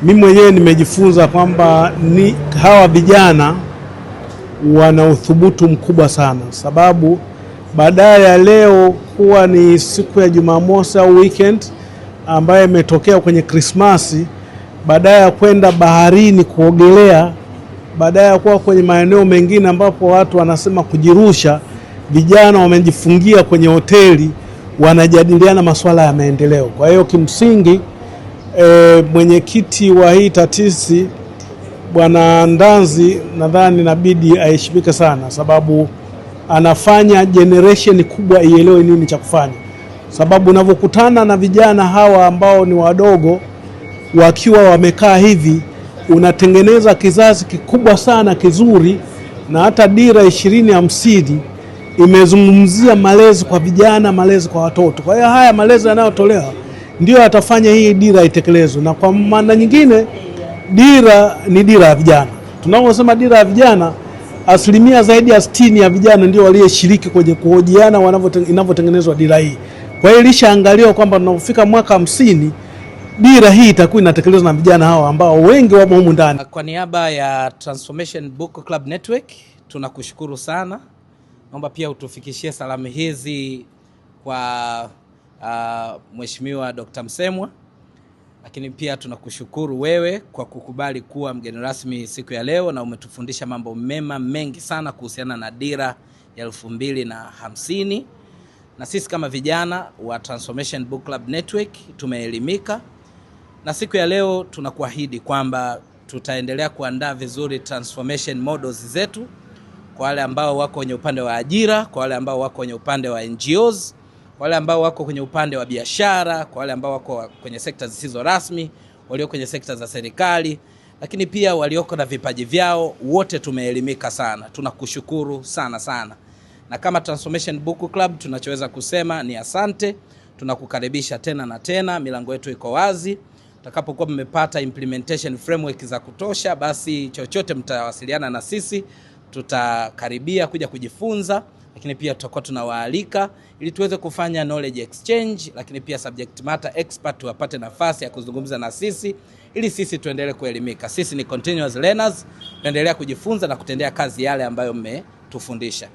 Mimi mwenyewe nimejifunza kwamba hawa vijana wana uthubutu mkubwa sana, sababu baadaye ya leo kuwa ni siku ya Jumamosi au weekend ambayo imetokea kwenye Krismasi, baadaye ya kwenda baharini kuogelea, baadaye ya kuwa kwenye maeneo mengine ambapo watu wanasema kujirusha, vijana wamejifungia kwenye hoteli wanajadiliana masuala ya maendeleo. Kwa hiyo kimsingi mwenyekiti wa hii taasisi Bwana Ndanzi nadhani inabidi aheshimike sana, sababu anafanya generation kubwa ielewe nini cha kufanya. Sababu unavyokutana na vijana hawa ambao ni wadogo wakiwa wamekaa hivi, unatengeneza kizazi kikubwa sana kizuri, na hata dira 2050 imezungumzia malezi kwa vijana, malezi kwa watoto. Kwa hiyo haya malezi yanayotolewa ndio atafanya hii dira itekelezwe. Na kwa maana nyingine dira ni dira ya vijana. Tunaposema dira ya vijana, asilimia zaidi ya 60 ya vijana ndio walioshiriki kwenye kuhojiana inavyotengenezwa dira hii. Kwa hiyo ilishaangaliwa kwamba tunapofika mwaka 50 dira hii itakuwa inatekelezwa na vijana hawa ambao wengi wapo humu ndani. Kwa niaba ya Transformation Book Club Network tunakushukuru sana. Naomba pia utufikishie salamu hizi kwa Mheshimiwa Dr. Msemwa. Lakini pia tunakushukuru wewe kwa kukubali kuwa mgeni rasmi siku ya leo, na umetufundisha mambo mema mengi sana kuhusiana na dira ya 2050. Na sisi kama vijana wa Transformation Book Club Network tumeelimika, na siku ya leo tunakuahidi kwamba tutaendelea kuandaa vizuri transformation models zetu kwa wale ambao wako kwenye upande wa ajira, kwa wale ambao wako kwenye upande wa NGOs, kwa wale ambao wako kwenye upande wa biashara, kwa wale ambao wako kwenye sekta zisizo rasmi, walio kwenye sekta za serikali, lakini pia walioko na vipaji vyao. Wote tumeelimika sana. Tunakushukuru sana sana. Na kama Transformation Book Club tunachoweza kusema ni asante. Tunakukaribisha tena na tena, milango yetu iko wazi. Tutakapokuwa mmepata implementation framework za kutosha, basi chochote mtawasiliana na sisi, tutakaribia kuja kujifunza. Lakini pia tutakuwa tunawaalika ili tuweze kufanya knowledge exchange, lakini pia subject matter expert wapate nafasi ya kuzungumza na sisi ili sisi tuendelee kuelimika. Sisi ni continuous learners, tuendelea kujifunza na kutendea kazi yale ambayo mmetufundisha.